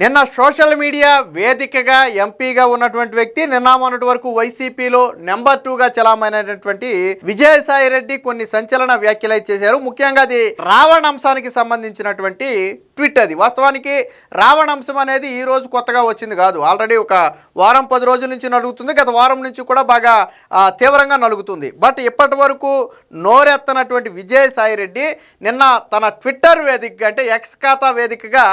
నిన్న social media వేదికగా ఎంపీగా ఉన్నటువంటి వ్యక్తి నిన్న మొన్నటి వరకు వైసీపీలో నెంబర్ 2గా చలామైనటువంటి విజయసాయి రెడ్డి కొన్ని సంచలన వ్యాఖ్యలు చేశారు. ముఖ్యంగా అది రావణ అంశానికి సంబంధించినటువంటి ట్వీట్. అది వాస్తవానికి రావణ అంశం అనేది ఈ రోజు కొత్తగా వచ్చింది కాదు, ఆల్రెడీ ఒక వారం 10 రోజుల నుంచి నలుగుతుంది. గత వారం నుంచి కూడా బాగా తీవ్రంగా నలుగుతుంది. బట్ ఇప్పటి వరకు నోరెత్తనటువంటి విజయసాయి రెడ్డి నిన్న తన ట్విట్టర్ వేదికగా అంటే ఎక్స్ ఖాతా వేదికగా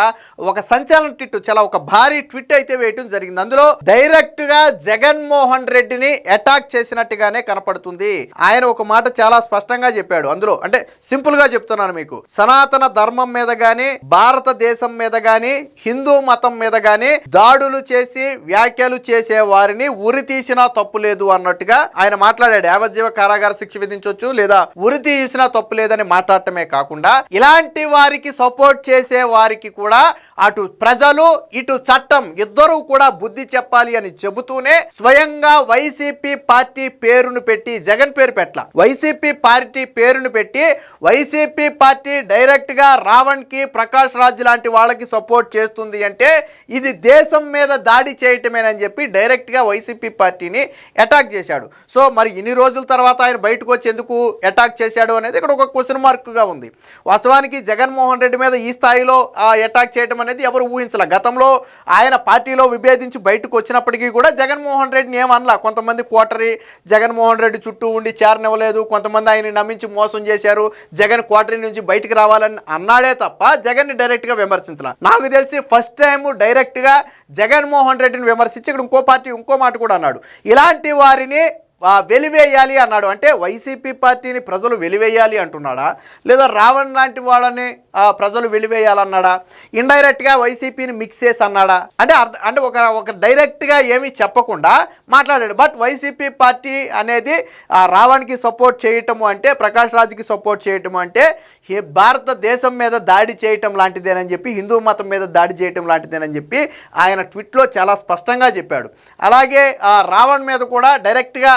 ఒక సంచలన ట్వీట్, చాలా ఒక భారీ ట్వీట్ అయితే వేయటం జరిగింది. అందులో డైరెక్ట్ గా జగన్మోహన్ రెడ్డిని అటాక్ చేసినట్టుగానే కనపడుతుంది. ఆయన ఒక మాట చాలా స్పష్టంగా చెప్పాడు. అందులో అంటే సింపుల్ గా చెప్తున్నాను మీకు, సనాతన ధర్మం మీద గాని భారతదేశం మీద గాని హిందూ మతం మీద గాని దాడులు చేసి వ్యాఖ్యలు చేసే వారిని ఉరి తీసినా తప్పు లేదు అన్నట్టుగా ఆయన మాట్లాడాడు. యావజ్జీవ కారాగార శిక్ష విధించవచ్చు లేదా ఉరి తీసినా తప్పు లేదని మాట్లాడటమే కాకుండా ఇలాంటి వారికి సపోర్ట్ చేసే వారికి కూడా అటు ప్రజలు ఇటు చట్టం ఇద్దరూ కూడా బుద్ధి చెప్పాలి అని చెబుతూనే స్వయంగా వైసీపీ పార్టీ పేరును పెట్టి, జగన్ పేరు పెట్టల, వైసీపీ పార్టీ పేరును పెట్టి వైసీపీ పార్టీ డైరెక్ట్ గా రావణ్ కి ప్రకాష్ రాజ్ లాంటి వాళ్ళకి సపోర్ట్ చేస్తుంది అంటే ఇది దేశం మీద దాడి చేయటమేనని చెప్పి డైరెక్ట్ గా వైసీపీ పార్టీని అటాక్ చేశాడు. సో మరి ఇన్ని రోజుల తర్వాత ఆయన బయటకు వచ్చి ఎందుకు అటాక్ చేశాడు అనేది ఇక్కడ ఒక క్వశ్చన్ మార్క్ గా ఉంది. వాస్తవానికి జగన్మోహన్ రెడ్డి మీద ఈ స్థాయిలో అటాక్ చేయడం అనేది ఎవరు ఊహించలే. గతంలో ఆయన పార్టీలో విభేదించి బయటకు వచ్చినప్పటికీ కూడా జగన్మోహన్ రెడ్డిని ఏమనలా. కొంతమంది కోటరీ జగన్మోహన్ రెడ్డి చుట్టూ ఉండి చేరనివ్వలేదు, కొంతమంది ఆయన నమ్మించి మోసం చేశారు, జగన్ కోటరీ నుంచి బయటకు రావాలని అన్నాడే తప్ప జగన్ని డైరెక్ట్ గా విమర్శించాల. నాకు తెలిసి ఫస్ట్ టైం డైరెక్ట్ గా జగన్మోహన్ రెడ్డిని విమర్శించి ఇక్కడ ఇంకో పార్టీ ఇంకో మాట కూడా అన్నాడు, ఇలాంటి వారిని వెలివేయాలి అన్నాడు. అంటే వైసీపీ పార్టీని ప్రజలు వెలివేయాలి అంటున్నాడా లేదా రావణ్ లాంటి వాళ్ళని ప్రజలు వెలివేయాలన్నాడా, ఇండైరెక్ట్గా వైసీపీని మిక్స్ చేసి అన్నాడా అంటే అంటే ఒక డైరెక్ట్గా ఏమీ చెప్పకుండా మాట్లాడాడు. బట్ వైసీపీ పార్టీ అనేది రావణ్కి సపోర్ట్ చేయటము అంటే, ప్రకాష్ రాజ్కి సపోర్ట్ చేయటము అంటే భారతదేశం మీద దాడి చేయటం లాంటిదేనని చెప్పి, హిందూ మతం మీద దాడి చేయటం లాంటిదేనని చెప్పి ఆయన ట్వీట్లో చాలా స్పష్టంగా చెప్పాడు. అలాగే రావణ్ మీద కూడా డైరెక్ట్గా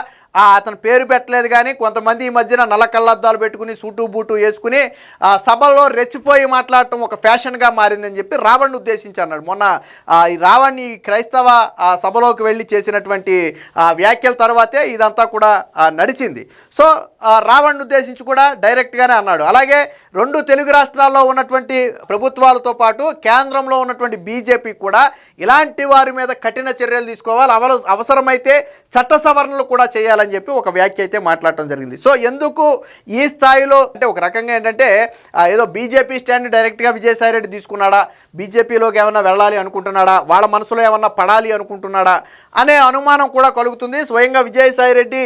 అతను పేరు పెట్టలేదు, కానీ కొంతమంది ఈ మధ్యన నల్ల కళ్ళద్దాలు పెట్టుకుని సూటు బూటు వేసుకుని సభల్లో రెచ్చిపోయి మాట్లాడటం ఒక ఫ్యాషన్గా మారిందని చెప్పి రావణ్ని ఉద్దేశించి అన్నాడు. మొన్న ఈ రావణ్ ఈ క్రైస్తవ సభలోకి వెళ్ళి చేసినటువంటి వ్యాఖ్యల తర్వాతే ఇదంతా కూడా నడిచింది. సో రావణ్ని ఉద్దేశించి కూడా డైరెక్ట్గానే అన్నాడు. అలాగే 2 తెలుగు రాష్ట్రాల్లో ఉన్నటువంటి ప్రభుత్వాలతో పాటు కేంద్రంలో ఉన్నటువంటి బీజేపీ కూడా ఇలాంటి వారి మీద కఠిన చర్యలు తీసుకోవాలి, అవసరమైతే చట్ట సవరణలు కూడా చేయాలి అని చెప్పి ఒక వ్యాఖ్య అయితే మాట్లాడటం జరిగింది. సో ఎందుకు ఈ స్థాయిలో అంటే ఒక రకంగా ఏంటంటే ఏదో బీజేపీ స్టాండ్ డైరెక్ట్గా విజయసాయి రెడ్డి తీసుకున్నాడా, బీజేపీలోకి ఏమన్నా వెళ్ళాలి అనుకుంటున్నాడా, వాళ్ళ మనసులో ఏమన్నా పడాలి అనుకుంటున్నాడా అనే అనుమానం కూడా కలుగుతుంది. స్వయంగా విజయసాయి రెడ్డి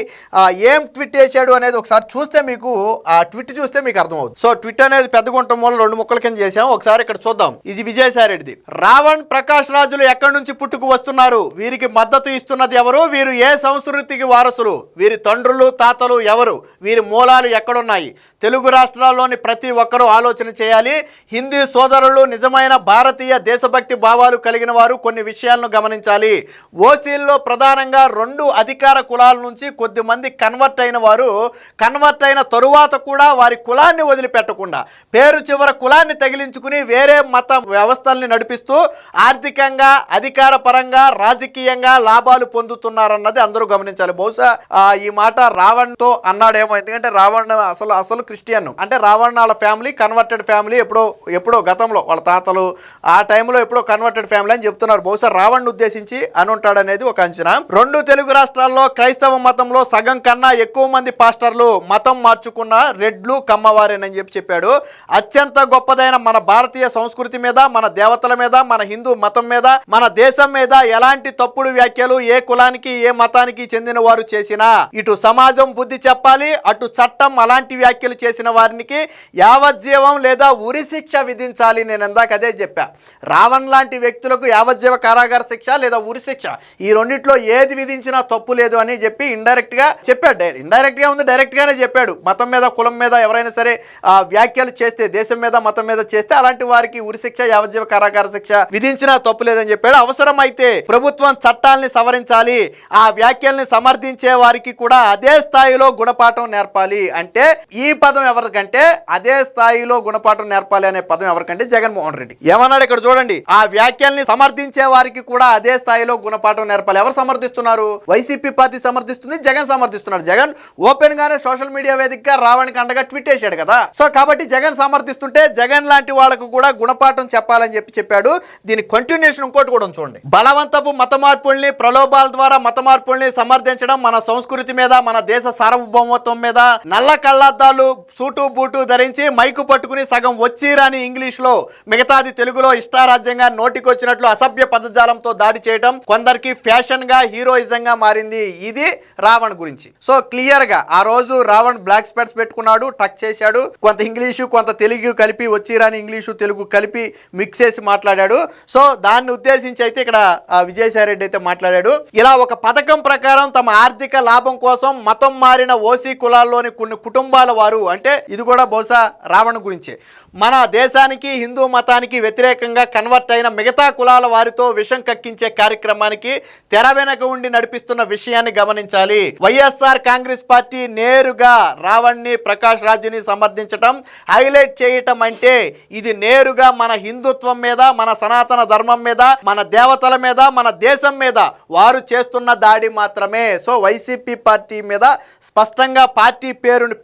ఏం ట్వీట్ చేశాడు అనేది ఒకసారి చూస్తే మీకు ఆ ట్వీట్ చూస్తే మీకు అర్థమవుతుంది. సో ట్వీట్ అనేది పెద్ద గుంట మూల 2 ముక్కల కింద చేసాం, ఒకసారి ఇక్కడ చూద్దాం. ఇది విజయసాయి రెడ్డిది. రావణ్ ప్రకాష్ రాజులు ఎక్కడి నుంచి పుట్టుకు వస్తున్నారు, వీరికి మద్దతు ఇస్తున్నది ఎవరు, వీరు ఏ సంస్కృతికి వారసులు, వీరి తండ్రులు తాతలు ఎవరు, వీరి మూలాలు ఎక్కడున్నాయి, తెలుగు రాష్ట్రాల్లోని ప్రతి ఒక్కరూ ఆలోచన చేయాలి. హిందూ సోదరులు నిజమైన భారతీయ దేశభక్తి భావాలు కలిగిన వారు కొన్ని విషయాలను గమనించాలి. ఓసీల్లో ప్రధానంగా 2 అధికార కులాల నుంచి కొద్దిమంది కన్వర్ట్ అయిన వారు కన్వర్ట్ అయిన తరువాత కూడా వారి కులాన్ని వదిలిపెట్టకుండా పేరు చివర కులాన్ని తగిలించుకుని వేరే మత వ్యవస్థల్ని నడిపిస్తూ ఆర్థికంగా అధికార పరంగా రాజకీయంగా లాభాలు పొందుతున్నారన్నది అందరూ గమనించాలి. బహుశా ఈ మాట రావణ్ తో అన్నాడేమో, ఎందుకంటే రావణ్ అసలు క్రిస్టియన్, అంటే రావణ్ వాళ్ళ ఫ్యామిలీ కన్వర్టెడ్ ఫ్యామిలీ, ఎప్పుడో గతంలో వాళ్ళ తాతలు ఆ టైంలో ఎప్పుడో కన్వర్టెడ్ ఫ్యామిలీ అని చెప్తున్నారు. బహుశా రావణ్ ఉద్దేశించి అని ఉంటాడనేది ఒక అంచనా. 2 తెలుగు రాష్ట్రాల్లో క్రైస్తవ మతంలో సగం కన్నా ఎక్కువ మంది పాస్టర్లు మతం మార్చుకున్న రెడ్లు కమ్మవారేనని చెప్పాడు. అత్యంత గొప్పదైన మన భారతీయ సంస్కృతి మీద, మన దేవతల మీద, మన హిందూ మతం మీద, మన దేశం మీద ఎలాంటి తప్పుడు వ్యాఖ్యలు ఏ కులానికి ఏ మతానికి చెందిన వారు చేసినా ఇటు సమాజం బుద్ధి చెప్పాలి, అటు చట్టం అలాంటి వ్యాఖ్యలు చేసిన వారికి యావజ్జీవం లేదా ఉరి శిక్ష విధించాలి. నేను ఇందాక అదే చెప్పా, రావణ్ లాంటి వ్యక్తులకు యావజ్జీవ కారాగార శిక్ష లేదా ఉరి శిక్ష, ఈ రెండిట్లో ఏది విధించినా తప్పు లేదు అని చెప్పి ఇండైరెక్ట్ గా చెప్పాడు. ఇండైరెక్ట్ గా ఉంది, డైరెక్ట్ గానే చెప్పాడు. మతం మీద కులం మీద ఎవరైనా సరే వ్యాఖ్యలు చేస్తే, దేశం మీద మతం మీద చేస్తే అలాంటి వారికి ఉరి శిక్ష యావజ్జీవ కారాగార శిక్ష విధించినా తప్పు లేదని చెప్పాడు. అవసరమైతే ప్రభుత్వం చట్టాలని సవరించాలి, ఆ వ్యాఖ్యల్ని సమర్థించే వారికి వారికి కూడా అదే స్థాయిలో గుణపాఠం నేర్పాలి. అంటే ఈ పదం ఎవరికంటే అదే స్థాయిలో గుణపాఠం నేర్పాలి అనే పదం ఎవరికంటే జగన్మోహన్ రెడ్డి. ఏమన్నాడు ఇక్కడ చూడండి, ఆ వ్యాఖ్యల్ని సమర్థించే వారికి కూడా అదే స్థాయిలో గుణపాఠం నేర్పాలి. ఎవరు సమర్థిస్తున్నారు? వైసీపీ పార్టీ సమర్థిస్తుంది, జగన్ సమర్థిస్తున్నాడు. జగన్ ఓపెన్ గానే సోషల్ మీడియా వేదికగా రావణ్కి అండగా ట్వీట్ చేశాడు కదా. సో కాబట్టి జగన్ సమర్థిస్తుంటే జగన్ లాంటి వాళ్ళకు కూడా గుణపాఠం చెప్పాలని చెప్పాడు. దీని కంటిన్యూషన్ ఇంకోటి కూడా చూడండి. బలవంతపు మత మార్పుల్ని, ప్రలోభాల ద్వారా మత మార్పుల్ని సమర్థించడం మన సంస్కృతి మీద, మన దేశ సార్వభౌమత్వం మీద నల్ల కళ్ళద్దాలు సూటు బూటు ధరించి మైకు పట్టుకుని సగం వచ్చిరాని ఇంగ్లీష్ లో మిగతాది తెలుగులో ఇష్టారాజ్యంగా నోటికొచ్చినట్లు అసభ్య పదజాలంతో దాడి చేయడం కొందరికి ఫ్యాషన్ గా, హీరోయిజం గా మారింది. ఇది రావణ్ గురించి. సో క్లియర్ గా ఆ రోజు రావణ్ బ్లాక్ స్పెట్స్ పెట్టుకున్నాడు, టక్ చేశాడు, కొంత ఇంగ్లీషు కొంత తెలుగు కలిపి, వచ్చిరాని ఇంగ్లీషు తెలుగు కలిపి మిక్స్ చేసి మాట్లాడాడు. సో దాన్ని ఉద్దేశించి అయితే ఇక్కడ విజయసాయి రెడ్డి అయితే మాట్లాడాడు. ఇలా ఒక పథకం ప్రకారం తమ ఆర్థిక లాభం కోసం మతం మారిన ఓసీ కులాల్లోని కొన్ని కుటుంబాల వారు, అంటే ఇది కూడా బహుశా రావణ్ గురించే, మన దేశానికి హిందూ మతానికి వ్యతిరేకంగా కన్వర్ట్ అయిన మిగతా కులాల వారితో విషం కక్కించే కార్యక్రమానికి తెర వెనక ఉండి నడిపిస్తున్న విషయాన్ని గమనించాలి. వైఎస్ఆర్ కాంగ్రెస్ పార్టీ నేరుగా రావణ్ని, ప్రకాష్ రాజ్ని సమర్థించటం, హైలైట్ చేయటం అంటే ఇది నేరుగా మన హిందుత్వం మీద, మన సనాతన ధర్మం మీద, మన దేవతల మీద, మన దేశం మీద వారు చేస్తున్న దాడి మాత్రమే. సో వైసీపీ పార్టీ మీద స్పష్టంగా పార్టీ పేరును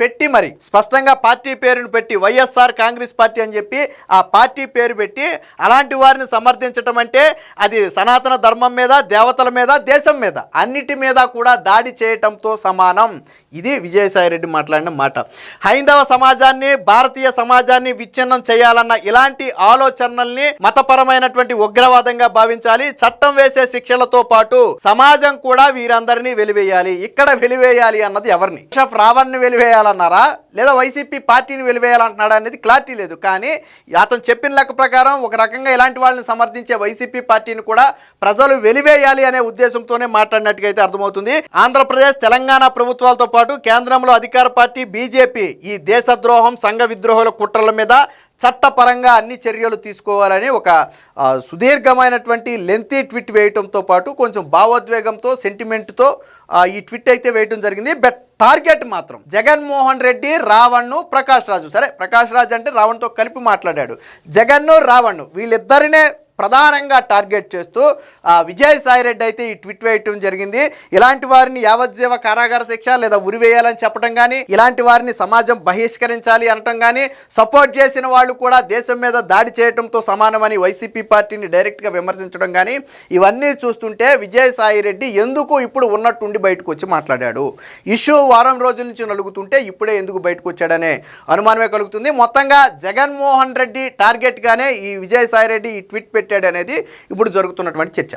పెట్టి వైఎస్ఆర్ కాంగ్రెస్ పార్టీ అని చెప్పి ఆ పార్టీ పేరు పెట్టి అలాంటి వారిని సమర్థించటం అంటే అది సనాతన ధర్మం మీద, దేవతల మీద, దేశం మీద, అన్నిటి మీద కూడా దాడి చేయటంతో సమానం. ఇది విజయసాయి రెడ్డి మాట్లాడిన మాట. హైందవ సమాజాన్ని, భారతీయ సమాజాన్ని విచ్ఛిన్నం చేయాలన్న ఇలాంటి ఆలోచనల్ని మతపరమైనటువంటి ఉగ్రవాదంగా భావించాలి. చట్టం వేసే శిక్షలతో పాటు సమాజం కూడా వీరందరినీ వెలివేయాలి. ఇక్కడ వెలివేయాలి అన్నది ఎవరిని? రావణ్ని వెలివేయాలన్నారా లేదా వైసీపీ పార్టీని వెలివేయాలంటున్నాడా అనేది క్లారిటీ లేదు. కానీ అతను చెప్పిన లెక్క ప్రకారం ఒక రకంగా ఇలాంటి వాళ్ళని సమర్థించే వైసీపీ పార్టీని కూడా ప్రజలు వెలివేయాలి అనే ఉద్దేశంతోనే మాట్లాడినట్టుగా అయితే అర్థమవుతుంది. ఆంధ్రప్రదేశ్, తెలంగాణ ప్రభుత్వాలతో పాటు కేంద్రంలో అధికార పార్టీ బీజేపీ ఈ దేశద్రోహం, సంఘ విద్రోహుల కుట్రల మీద చట్టపరంగా అన్ని చర్యలు తీసుకోవాలని ఒక సుదీర్ఘమైనటువంటి లెంతీ ట్వీట్ వేయటంతో పాటు కొంచెం భావోద్వేగంతో, సెంటిమెంట్తో ఈ ట్వీట్ అయితే వేయటం జరిగింది. బట్ టార్గెట్ మాత్రం జగన్మోహన్ రెడ్డి, రావణ్, ప్రకాష్ రాజు. సరే, ప్రకాష్ రాజు అంటే రావణ్తో కలిపి మాట్లాడాడు. జగన్, రావణ్ వీళ్ళిద్దరినే ప్రధానంగా టార్గెట్ చేస్తూ విజయసాయి రెడ్డి అయితే ఈ ట్వీట్ వేయటం జరిగింది. ఇలాంటి వారిని యావజ్జీవ కారాగార శిక్ష లేదా ఉరివేయాలని చెప్పడం కానీ, ఇలాంటి వారిని సమాజం బహిష్కరించాలి అనటం కానీ, సపోర్ట్ చేసిన వాళ్ళు కూడా దేశం మీద దాడి చేయడంతో సమానమని వైసీపీ పార్టీని డైరెక్ట్గా విమర్శించడం కానీ, ఇవన్నీ చూస్తుంటే విజయసాయి రెడ్డి ఎందుకు ఇప్పుడు ఉన్నట్టుండి బయటకు వచ్చి మాట్లాడాడు? ఇష్యూ వారం రోజుల నుంచి నలుగుతుంటే ఇప్పుడే ఎందుకు బయటకు వచ్చాడనే అనుమానమే కలుగుతుంది. మొత్తంగా జగన్మోహన్ రెడ్డి టార్గెట్గానే ఈ విజయసాయి రెడ్డి ఈ ట్వీట్ పెట్టాడు అనేది ఇప్పుడు జరుగుతున్నటువంటి చర్చ.